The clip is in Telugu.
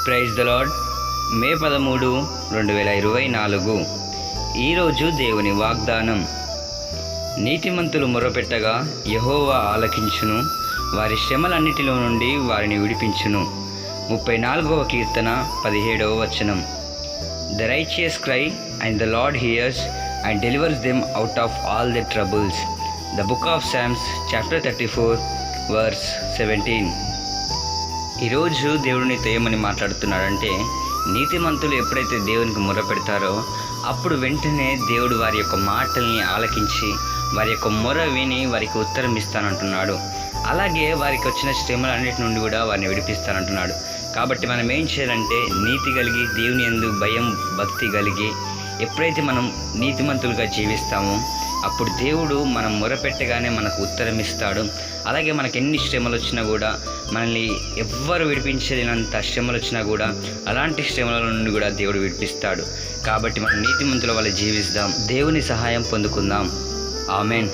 Praise the lord. మే 13, 2024. ఈరోజు దేవుని వాగ్దానం. నీతిమంతులు మొర్రపెట్టగా యెహోవా ఆలకించును, వారి శ్రమలన్నిటిలో నుండి వారిని విడిపించును. 34వ కీర్తన 17వ వచనం. The righteous cry and the Lord hears and delivers them out of all their troubles. The book of Psalms chapter 34 verse 17. ఈరోజు దేవుడు నీతో ఏమని మాట్లాడుతున్నాడంటే, నీతిమంతులు ఎప్పుడైతే దేవునికి మొర్ర పెడతారో అప్పుడు వెంటనే దేవుడు వారి యొక్క మాటల్ని ఆలకించి వారి యొక్క మొర విని వారికి ఉత్తరం ఇస్తానంటున్నాడు. అలాగే వారికి వచ్చిన శ్రమలన్నిటి నుండి కూడా వారిని విడిపిస్తానంటున్నాడు. కాబట్టి మనం ఏం చేయాలంటే, నీతి కలిగి దేవుని యందు భయం భక్తి కలిగి ఎప్పుడైతే మనం నీతిమంతులుగా జీవిస్తామో అప్పుడు దేవుడు మనం మొరపెట్టగానే మనకు ఉత్తరం ఇస్తాడు. అలాగే మనకు ఎన్ని శ్రమలు వచ్చినా కూడా, మనల్ని ఎవ్వరు విడిపించలేనంత శ్రమలు వచ్చినా కూడా అలాంటి శ్రమల నుండి కూడా దేవుడు విడిపిస్తాడు. కాబట్టి మనం నీతిమంతుల వల్ల జీవిస్తాం, దేవుని సహాయం పొందుకుందాం. ఆమెన్.